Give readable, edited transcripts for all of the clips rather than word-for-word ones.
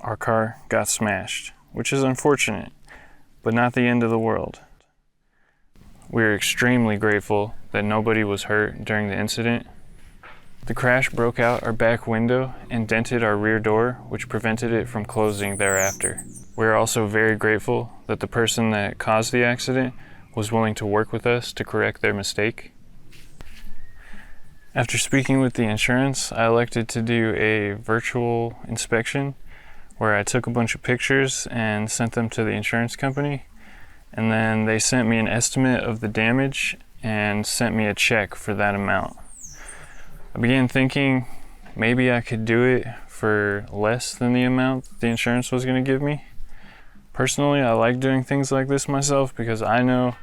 our car got smashed, which is unfortunate, but not the end of the world. We're extremely grateful that nobody was hurt during the incident. The crash broke out our back window and dented our rear door, which prevented it from closing thereafter. We're also very grateful that the person that caused the accident was willing to work with us to correct their mistake. After speaking with the insurance, I elected to do a virtual inspection where I took a bunch of pictures and sent them to the insurance company, and then they sent me an estimate of the damage and sent me a check for that amount. I began thinking maybe I could do it for less than the amount the insurance was going to give me. Personally, I like doing things like this myself because I know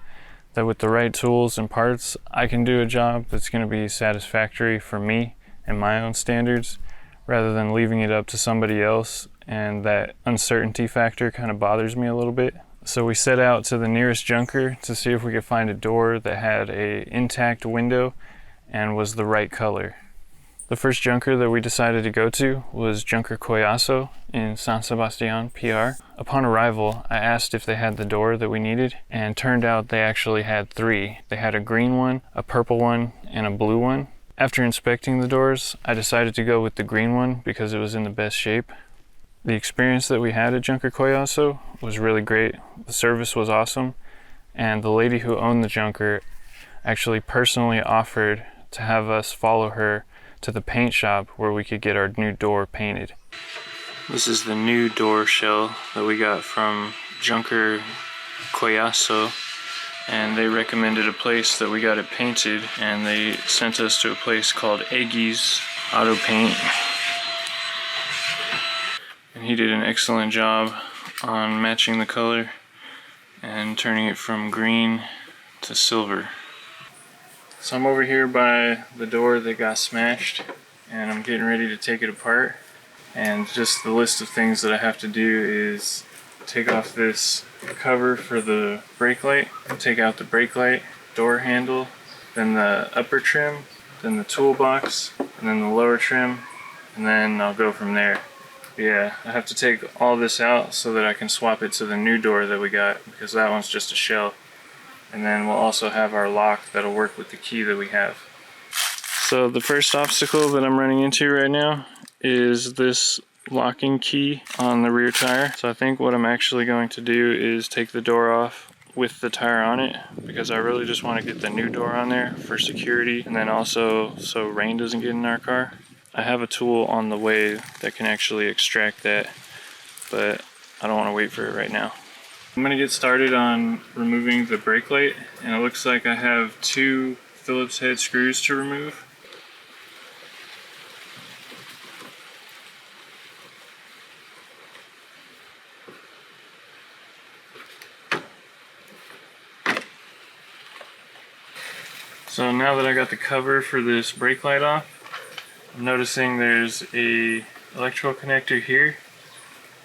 that with the right tools and parts, I can do a job that's going to be satisfactory for me and my own standards, rather than leaving it up to somebody else, and that uncertainty factor kind of bothers me a little bit. So we set out to the nearest junker to see if we could find a door that had an intact window and was the right color. The first junker that we decided to go to was Junker Collazo in San Sebastian, PR. Upon arrival, I asked if they had the door that we needed, and turned out they actually had 3. They had a green one, a purple one, and a blue one. After inspecting the doors, I decided to go with the green one because it was in the best shape. The experience that we had at Junker Collazo was really great. The service was awesome, and the lady who owned the junker actually personally offered to have us follow her to the paint shop where we could get our new door painted. This is the new door shell that we got from Junker Collazo, and they recommended a place that we got it painted, and they sent us to a place called Eggy's Auto Paint, and he did an excellent job on matching the color and turning it from green to silver. So I'm over here by the door that got smashed, and I'm getting ready to take it apart. And just the list of things that I have to do is take off this cover for the brake light, take out the brake light, door handle, then the upper trim, then the toolbox, and then the lower trim, and then I'll go from there. But yeah, I have to take all this out so that I can swap it to the new door that we got, because that one's just a shell. And then we'll also have our lock that'll work with the key that we have. So the first obstacle that I'm running into right now is this locking key on the rear tire. So I think what I'm actually going to do is take the door off with the tire on it, because I really just want to get the new door on there for security, and then also so rain doesn't get in our car. I have a tool on the way that can actually extract that, but I don't want to wait for it right now. I'm going to get started on removing the brake light, and it looks like I have 2 Phillips head screws to remove. So now that I got the cover for this brake light off, I'm noticing there's a electrical connector here,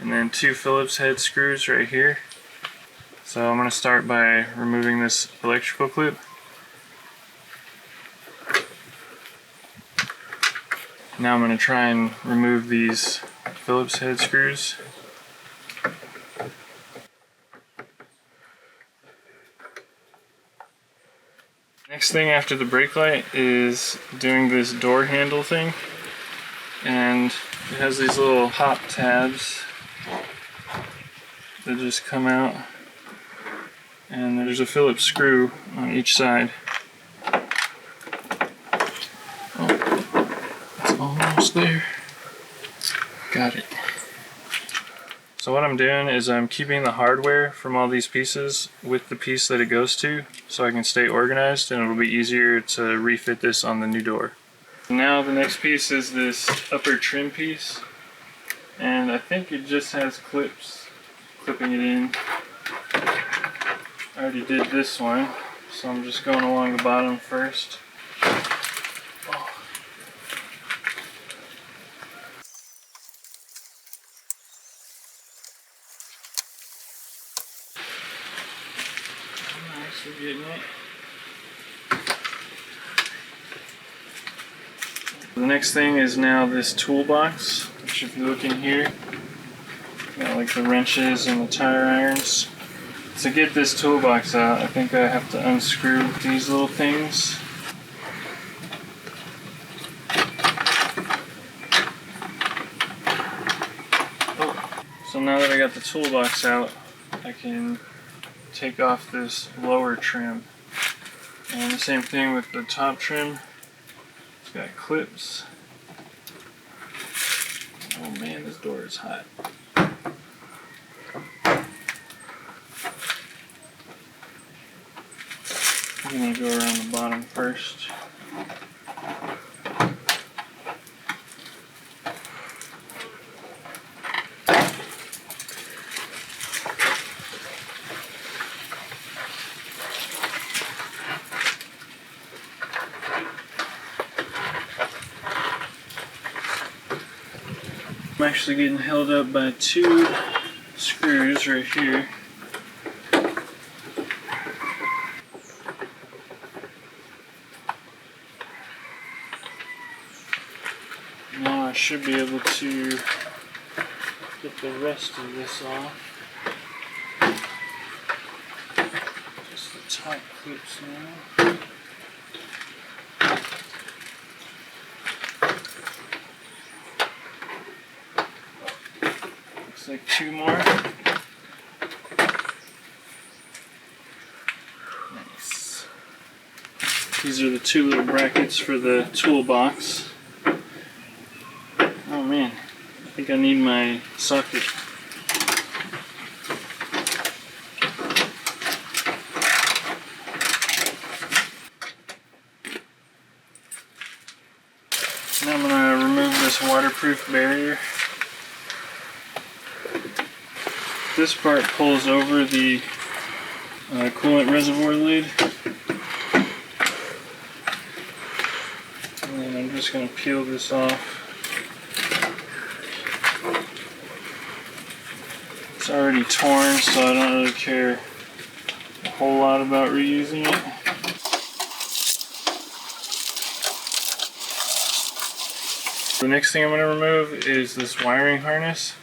and then 2 Phillips head screws right here. So I'm going to start by removing this electrical clip. Now I'm going to try and remove these Phillips head screws. Next thing after the brake light is doing this door handle thing, and it has these little pop tabs that just come out, and there's a Phillips screw on each side. Oh, it's almost there. Got it. So what I'm doing is I'm keeping the hardware from all these pieces with the piece that it goes to, so I can stay organized, and it'll be easier to refit this on the new door. Now the next piece is this upper trim piece, and I think it just has clips clipping it in. I already did this one, so I'm just going along the bottom first. Oh. Nice, we're getting it. The next thing is now this toolbox, which if you look in here, Got like the wrenches and the tire irons. To get this toolbox out, I think I have to unscrew these little things. Oh. So now that I got the toolbox out, I can take off this lower trim. And the same thing with the top trim. It's got clips. Oh man, this door is hot. I'm gonna go around the bottom first. I'm actually getting held up by two screws right here. Now I should be able to get the rest of this off. Just the top clips now. Looks like two more. Nice. These are the two little brackets for the toolbox. Oh man, I think I need my socket. Now I'm going to remove this waterproof barrier. This part pulls over the coolant reservoir lid. And then I'm just going to peel this off. It's already torn, so I don't really care a whole lot about reusing it. The next thing I'm going to remove is this wiring harness,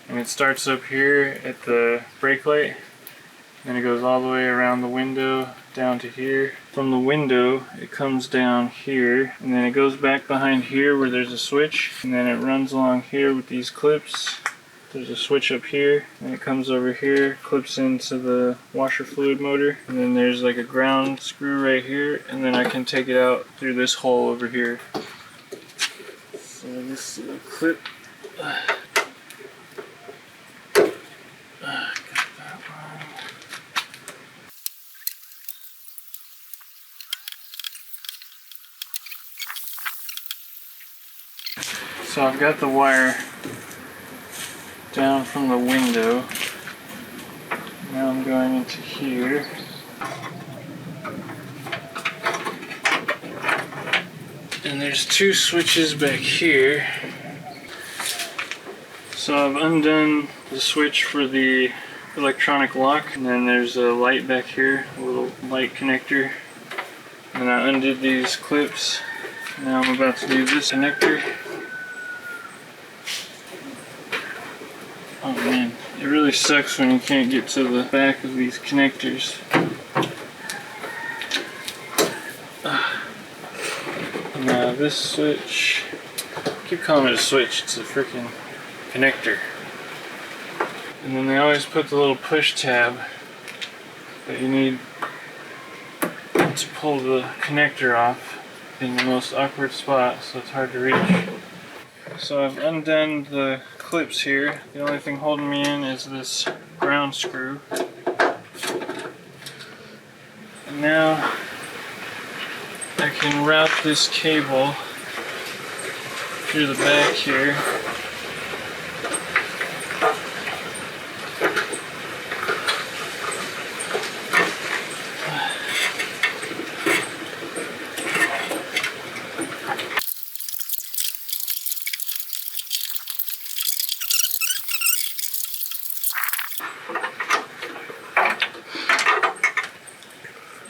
and it starts up here at the brake light, and it goes all the way around the window down to here. From the window it comes down here, and then it goes back behind here where there's a switch, and then it runs along here with these clips. There's a switch up here, and it comes over here, clips into the washer fluid motor, and then there's like a ground screw right here, and then I can take it out through this hole over here. So this little clip, got that one. So I've got the wire down from the window. Now I'm going into here. And there's two switches back here. So I've undone the switch for the electronic lock, and then there's a light back here, a little light connector. And I undid these clips. Now I'm about to do this connector. Oh man, it really sucks when you can't get to the back of these connectors. Now this switch, I keep calling it a switch, it's a freaking connector. And then they always put the little push tab that you need to pull the connector off in the most awkward spot, so it's hard to reach. So I've undone the clips here. The only thing holding me in is this ground screw. And now I can route this cable through the back here.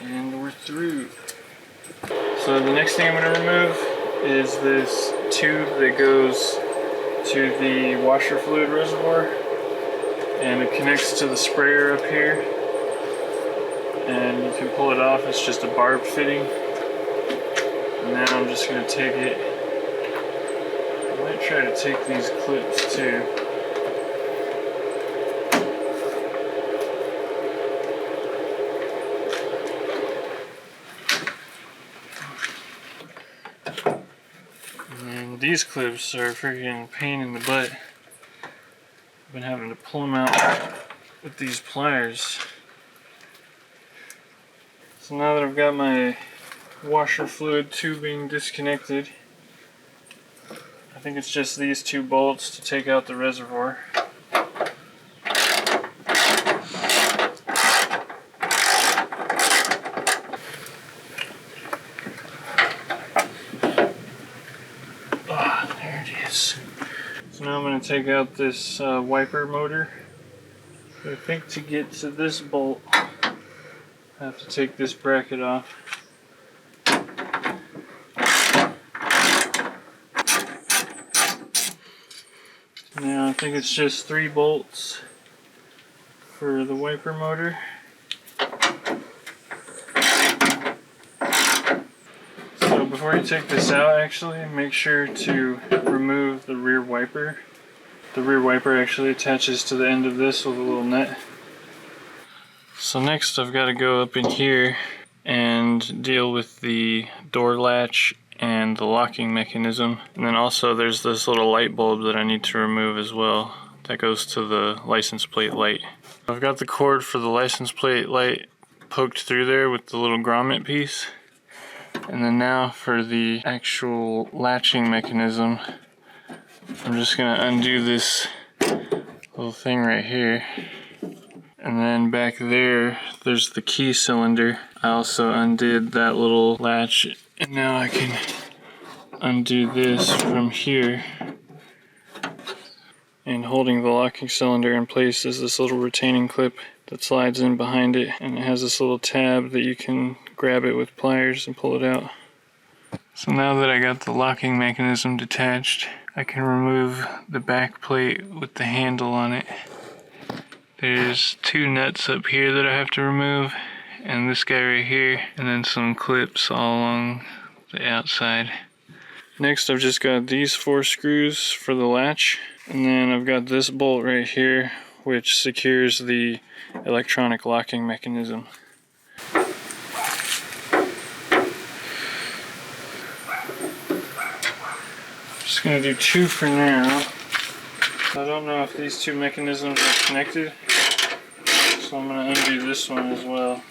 And we're through. So the next thing I'm going to remove is this tube that goes to the washer fluid reservoir. and it connects to the sprayer up here, and you can pull it off. It's just a barb fitting. And now I'm just going to take it. I might try to take these clips too. And these clips are a freaking pain in the butt. I've been having to pull them out with these pliers. So now that I've got my washer fluid tubing disconnected, I think it's just these two bolts to take out the reservoir. There it is. So now I'm going to take out this wiper motor. I think to get to this bolt, I have to take this bracket off. Now I think it's just 3 bolts for the wiper motor. So before you take this out, actually, make sure to remove the rear wiper. The rear wiper actually attaches to the end of this with a little nut. So next I've got to go up in here and deal with the door latch and the locking mechanism. And then also there's this little light bulb that I need to remove as well. That goes to the license plate light. I've got the cord for the license plate light poked through there with the little grommet piece. And then now for the actual latching mechanism, I'm just going to undo this little thing right here. And then back there, there's the key cylinder. I also undid that little latch, and now I can undo this from here. And holding the locking cylinder in place is this little retaining clip that slides in behind it, and it has this little tab that you can grab it with pliers and pull it out. So now that I got the locking mechanism detached, I can remove the back plate with the handle on it. There's 2 nuts up here that I have to remove, and this guy right here, and then some clips all along the outside. Next I've just got these 4 screws for the latch, and then I've got this bolt right here which secures the electronic locking mechanism. Just going to do 2 for now. I don't know if these 2 mechanisms are connected, so I'm going to undo this one as well.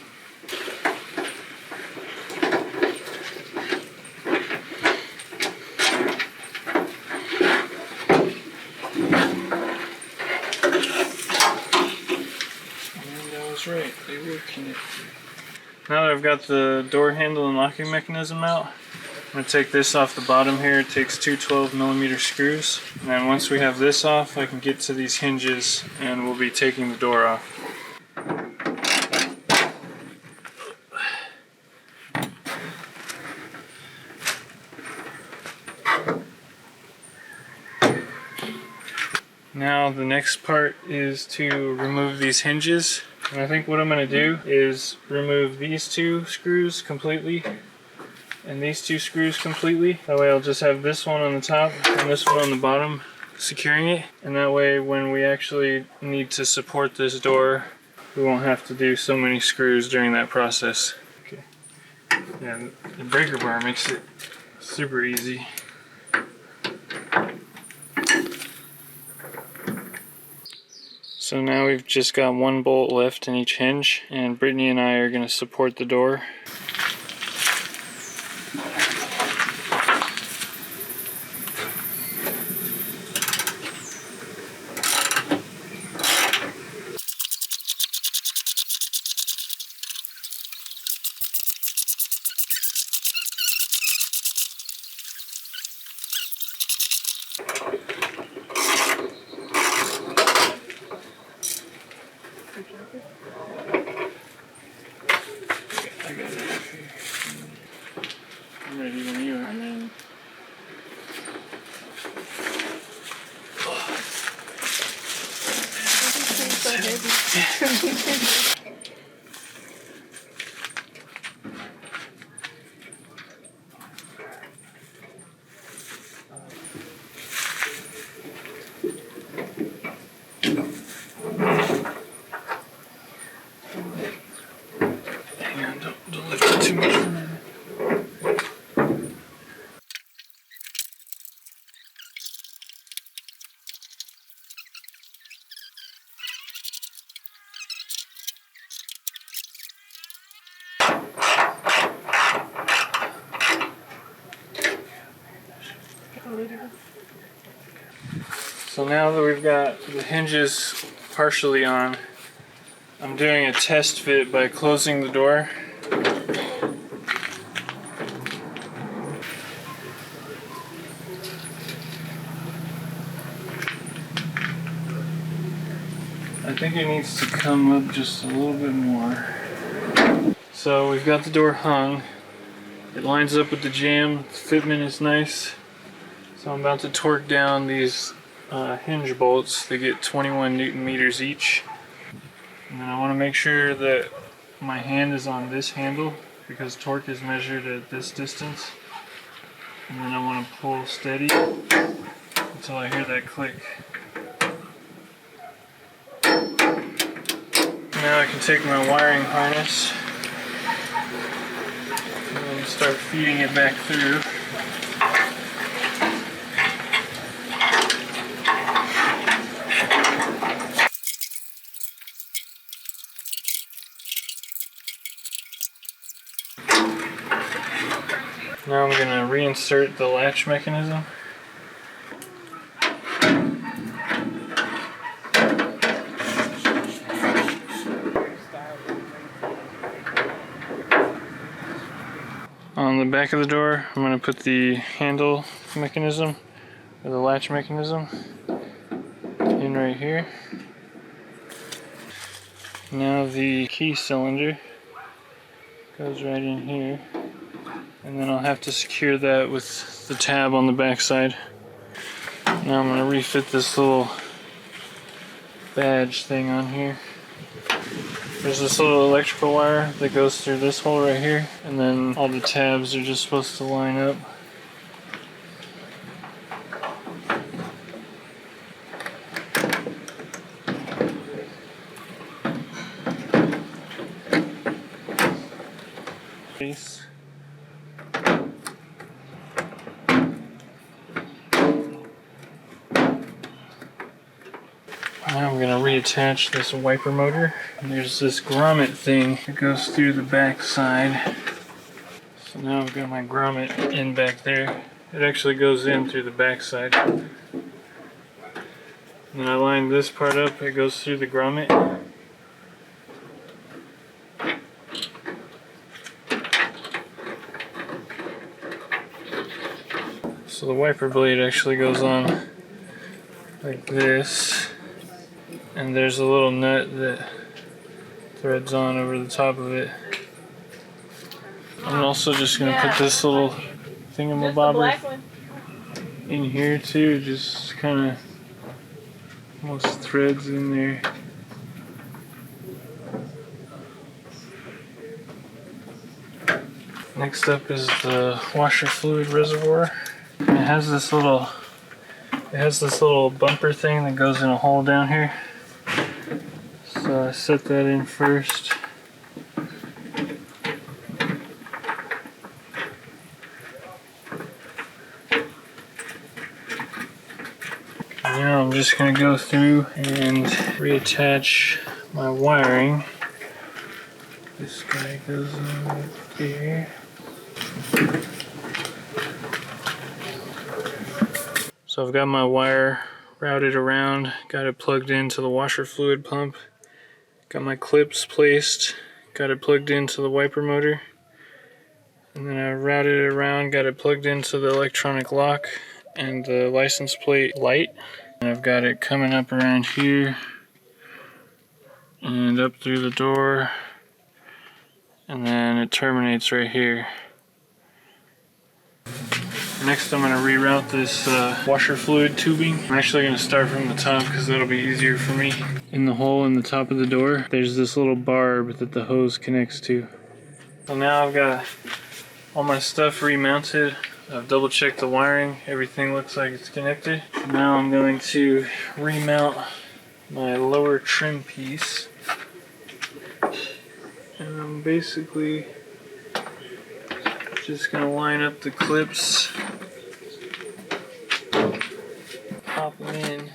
And I was right, they were connected. Now that I've got the door handle and locking mechanism out, I'm going to take this off the bottom here. It takes 2 12mm screws. And then once we have this off, I can get to these hinges and we'll be taking the door off. Now the next part is to remove these hinges. And I think what I'm going to do is remove these 2 screws completely and these 2 screws completely. That way I'll just have this one on the top and this one on the bottom securing it. And that way when we actually need to support this door, we won't have to do so many screws during that process. Okay. Yeah, the breaker bar makes it super easy. So now we've just got 1 bolt left in each hinge, and Brittany and I are going to support the door. I got it. I'm ready when you are. I mean, Hang on, don't lift it too much for a minute. So now that we've got the hinges partially on, I'm doing a test fit by closing the door. I think it needs to come up just a little bit more. So we've got the door hung. It lines up with the jamb. The fitment is nice. So I'm about to torque down these hinge bolts. They get 21 Newton meters each. And then I want to make sure that my hand is on this handle because torque is measured at this distance. And then I want to pull steady until I hear that click. Now I can take my wiring harness and start feeding it back through. Now I'm going to reinsert the latch mechanism. On the back of the door, I'm going to put the handle mechanism, or the latch mechanism, in right here. Now the key cylinder goes right in here, and then I'll have to secure that with the tab on the back side. Now I'm going to refit this little badge thing on here. There's this little electrical wire that goes through this hole right here, and then all the tabs are just supposed to line up. Now I'm going to reattach this wiper motor. And there's this grommet thing that goes through the back side. So now I've got my grommet in back there. It actually goes in through the back side. And then I line this part up, it goes through the grommet. So the wiper blade actually goes on like this. And there's a little nut that threads on over the top of it. I'm also just going to put this little thingamabobber in here too, just kind of almost threads in there. Next up is the washer fluid reservoir. It has this little bumper thing that goes in a hole down here. So I set that in first. Now I'm just going to go through and reattach my wiring. This guy goes on right there. So I've got my wire routed around, got it plugged into the washer fluid pump, got my clips placed, got it plugged into the wiper motor, and then I routed it around, got it plugged into the electronic lock and the license plate light. And I've got it coming up around here and up through the door, and then it terminates right here. Next I'm going to reroute this washer fluid tubing. I'm actually going to start from the top because that'll be easier for me. In the hole in the top of the door, there's this little barb that the hose connects to. So now I've got all my stuff remounted. I've double checked the wiring. Everything looks like it's connected. Now I'm going to remount my lower trim piece. And I'm basically just going to line up the clips, pop them in.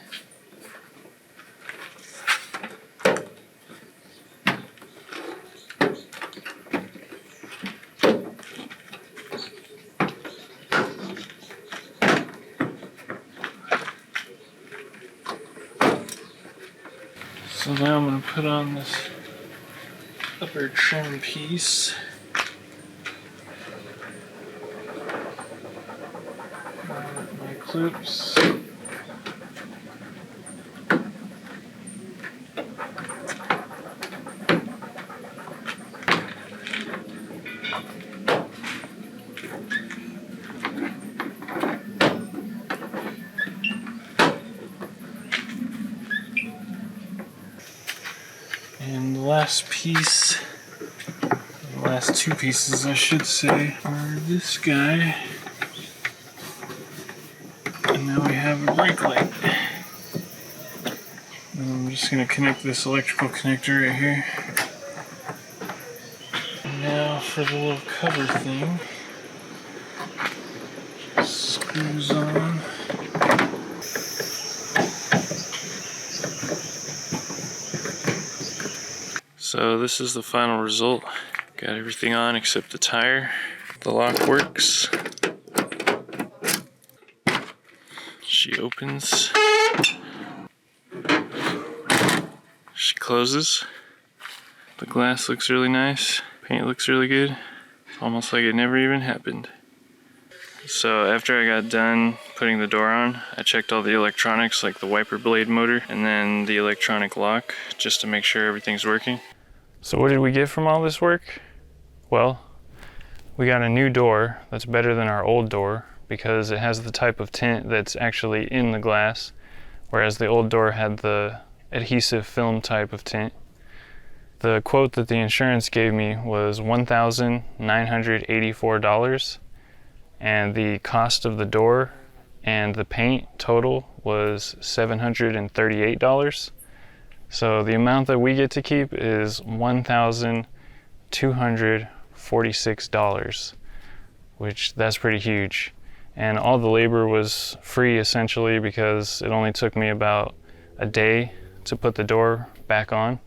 So now I'm going to put on this upper trim piece. My clips. And the last piece, the last two pieces I should say, are this guy. And now we have a brake light. And I'm just going to connect this electrical connector right here. And now for the little cover thing. Screws on. So this is the final result. Got everything on except the tire. The lock works. She opens. She closes. The glass looks really nice. Paint looks really good. It's almost like it never even happened. So after I got done putting the door on, I checked all the electronics like the wiper blade motor and then the electronic lock just to make sure everything's working. So what did we get from all this work? Well, we got a new door that's better than our old door because it has the type of tint that's actually in the glass, whereas the old door had the adhesive film type of tint. The quote that the insurance gave me was $1,984, and the cost of the door and the paint total was $738. So the amount that we get to keep is $1,246, which that's pretty huge. And all the labor was free essentially because it only took me about a day to put the door back on.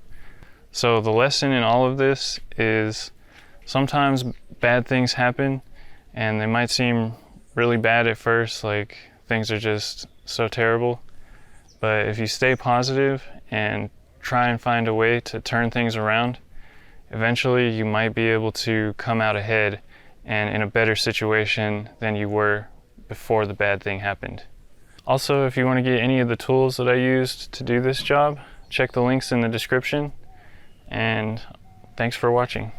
So the lesson in all of this is sometimes bad things happen and they might seem really bad at first, like things are just so terrible. But if you stay positive and try and find a way to turn things around, eventually you might be able to come out ahead and in a better situation than you were before the bad thing happened. Also, if you want to get any of the tools that I used to do this job, check the links in the description, and thanks for watching.